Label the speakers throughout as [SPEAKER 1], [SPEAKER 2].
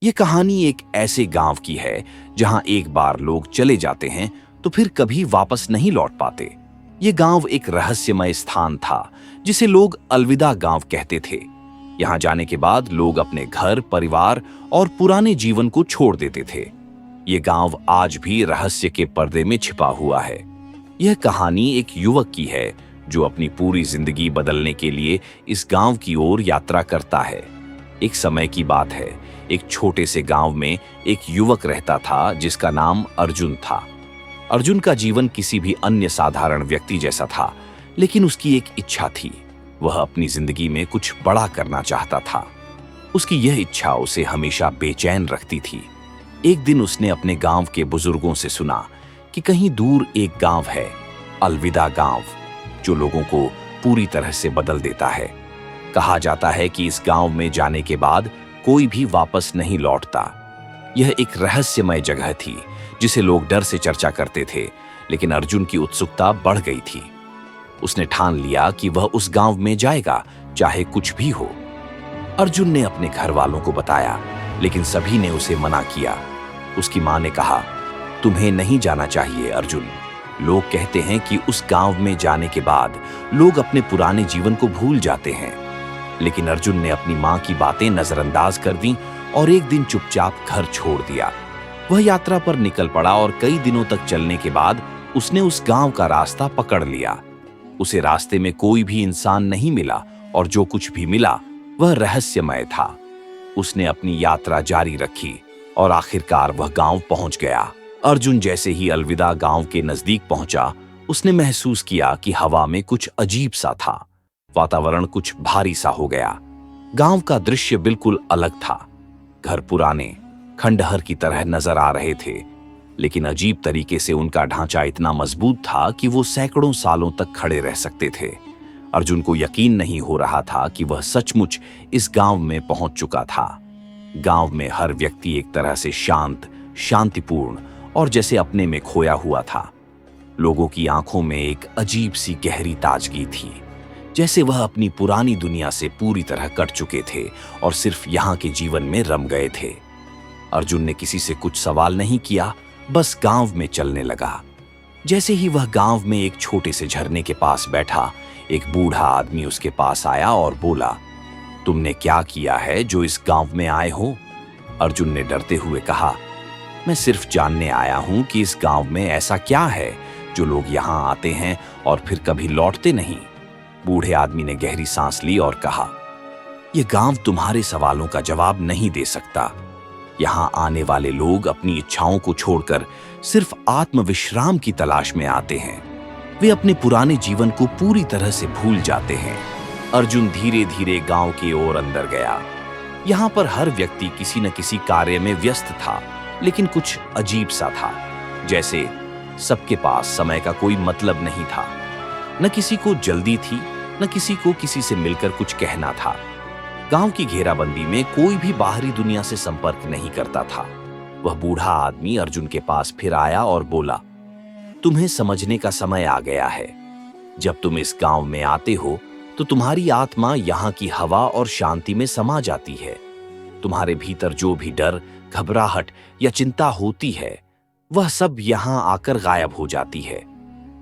[SPEAKER 1] ये कहानी एक ऐसे गांव की है जहां एक बार लोग चले जाते हैं तो फिर कभी वापस नहीं लौट पाते। ये गांव एक रहस्यमय स्थान था जिसे लोग अलविदा गांव कहते थे। यहां जाने के बाद लोग अपने घर, परिवार और पुराने जीवन को छोड़ देते थे। ये गांव आज भी रहस्य के पर्दे में छिपा हुआ है। यह कहानी एक युवक की है जो अपनी पूरी जिंदगी बदलने के लिए इस गांव की ओर यात्रा करता है। एक समय की बात है, एक छोटे से गांव में एक युवक रहता था जिसका नाम अर्जुन था। अर्जुन का जीवन किसी भी अन्य साधारण व्यक्ति जैसा था, लेकिन उसकी एक इच्छा थी। वह अपनी जिंदगी में कुछ बड़ा करना चाहता था। उसकी यह इच्छा उसे हमेशा बेचैन रखती थी। एक दिन उसने अपने गांव के बुजुर्गों से सुना कि कहीं दूर एक गांव है, अलविदा गांव, जो लोगों को पूरी तरह से बदल देता है। कहा जाता है कि इस गांव में जाने के बाद कोई भी वापस नहीं लौटता। यह एक रहस्यमय जगह थी जिसे लोग डर से चर्चा करते थे, लेकिन अर्जुन की उत्सुकता बढ़ गई थी। उसने ठान लिया कि वह उस गांव में जाएगा, चाहे कुछ भी हो। अर्जुन ने अपने घर वालों को बताया, लेकिन सभी ने उसे मना किया। उसकी मां ने कहा, तुम्हें नहीं जाना चाहिए अर्जुन। लोग कहते हैं कि उस गांव में जाने के बाद लोग अपने पुराने जीवन को भूल जाते हैं। लेकिन अर्जुन ने अपनी मां की बातें नजरअंदाज कर दी और एक दिन चुपचाप घर छोड़ दिया। वह यात्रा पर निकल पड़ा और कई दिनों तक चलने के बाद उसने उस गांव का रास्ता पकड़ लिया। उसे रास्ते में कोई भी इंसान नहीं मिला और जो कुछ भी मिला वह रहस्यमय था। उसने अपनी यात्रा जारी रखी और आखिरकार वह गांव पहुंच गया। अर्जुन जैसे ही अलविदा गांव के नजदीक पहुंचा, उसने महसूस किया कि हवा में कुछ अजीब सा था। वातावरण कुछ भारी सा हो गया। गांव का दृश्य बिल्कुल अलग था। घर पुराने, खंडहर की तरह नजर आ रहे थे, लेकिन अजीब तरीके से उनका ढांचा इतना मजबूत था कि वो सैकड़ों सालों तक खड़े रह सकते थे। अर्जुन को यकीन नहीं हो रहा था कि वह सचमुच इस गांव में पहुंच चुका था। गांव में हर व्यक्ति एक तरह से शांत, शांतिपूर्ण और जैसे अपने में खोया हुआ था। लोगों की आंखों में एक अजीब सी गहरी ताजगी थी, जैसे वह अपनी पुरानी दुनिया से पूरी तरह कट चुके थे और सिर्फ यहाँ के जीवन में रम गए थे। अर्जुन ने किसी से कुछ सवाल नहीं किया, बस गांव में चलने लगा। जैसे ही वह गांव में एक छोटे से झरने के पास बैठा, एक बूढ़ा आदमी उसके पास आया और बोला, तुमने क्या किया है जो इस गांव में आए हो? अर्जुन ने डरते हुए कहा, मैं सिर्फ जानने आया हूं कि इस गांव में ऐसा क्या है जो लोग यहां आते हैं और फिर कभी लौटते नहीं। बूढ़े आदमी ने गहरी सांस ली और कहा, यह गांव तुम्हारे सवालों का जवाब नहीं दे सकता। यहां आने वाले लोग अपनी इच्छाओं को छोड़कर सिर्फ आत्मविश्राम की तलाश में आते हैं। वे अपने पुराने जीवन को पूरी तरह से भूल जाते हैं। अर्जुन धीरे धीरे गांव की ओर अंदर गया। यहां पर हर व्यक्ति किसी न किसी कार्य में व्यस्त था, लेकिन कुछ अजीब सा था। जैसे सबके पास समय का कोई मतलब नहीं था। न किसी को जल्दी थी, न किसी को किसी से मिलकर कुछ कहना था। गांव की घेराबंदी में कोई भी बाहरी दुनिया से संपर्क नहीं करता था। वह बूढ़ा आदमी अर्जुन के पास फिर आया और बोला, तुम्हें समझने का समय आ गया है। जब तुम इस गांव में आते हो तो तुम्हारी आत्मा यहाँ की हवा और शांति में समा जाती है। तुम्हारे भीतर जो भी डर, घबराहट या चिंता होती है, वह सब यहाँ आकर गायब हो जाती है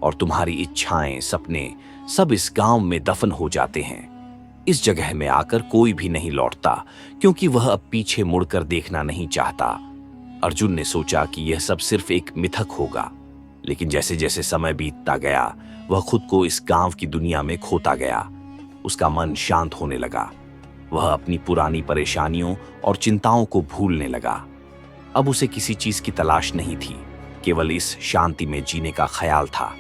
[SPEAKER 1] और तुम्हारी इच्छाएं, सपने सब इस गांव में दफन हो जाते हैं। इस जगह में आकर कोई भी नहीं लौटता, क्योंकि वह अब पीछे मुड़कर देखना नहीं चाहता। अर्जुन ने सोचा कि यह सब सिर्फ एक मिथक होगा, लेकिन जैसे जैसे समय बीतता गया, वह खुद को इस गांव की दुनिया में खोता गया। उसका मन शांत होने लगा। वह अपनी पुरानी परेशानियों और चिंताओं को भूलने लगा। अब उसे किसी चीज की तलाश नहीं थी, केवल इस शांति में जीने का ख्याल था।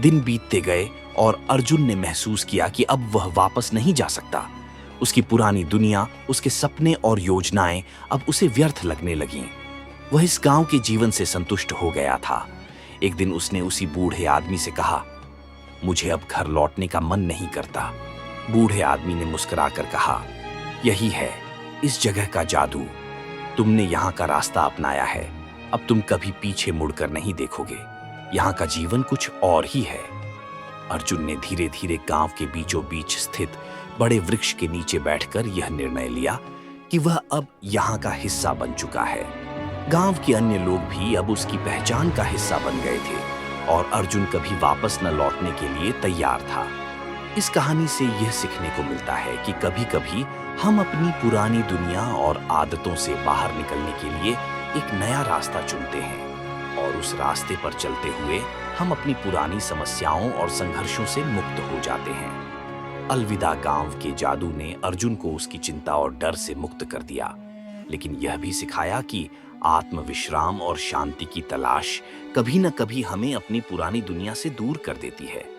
[SPEAKER 1] दिन बीतते गए और अर्जुन ने महसूस किया कि अब वह वापस नहीं जा सकता। उसकी पुरानी दुनिया, उसके सपने और योजनाएं अब उसे व्यर्थ लगने लगीं। वह इस गांव के जीवन से संतुष्ट हो गया था। एक दिन उसने उसी बूढ़े आदमी से कहा, मुझे अब घर लौटने का मन नहीं करता। बूढ़े आदमी ने मुस्कुराकर कहा, यही है इस जगह का जादू। तुमने यहाँ का रास्ता अपनाया है, अब तुम कभी पीछे मुड़कर नहीं देखोगे। यहाँ का जीवन कुछ और ही है। अर्जुन ने धीरे धीरे गांव के बीचों बीच स्थित बड़े वृक्ष के नीचे बैठकर यह निर्णय लिया कि वह अब यहाँ का हिस्सा बन चुका है। गांव के अन्य लोग भी अब उसकी पहचान का हिस्सा बन गए थे और अर्जुन कभी वापस न लौटने के लिए तैयार था। इस कहानी से यह सीखने को मिलता है कि कभी-कभी हम अपनी पुरानी दुनिया और आदतों से बाहर निकलने के लिए एक नया रास्ता चुनते हैं और उस रास्ते पर चलते हुए हम अपनी पुरानी समस्याओं और संघर्षों से मुक्त हो जाते हैं। अलविदा गांव के जादू ने अर्जुन को उसकी चिंता और डर से मुक्त कर दिया, लेकिन यह भी सिखाया कि आत्मविश्राम और शांति की तलाश कभी न कभी हमें अपनी पुरानी दुनिया से दूर कर देती है।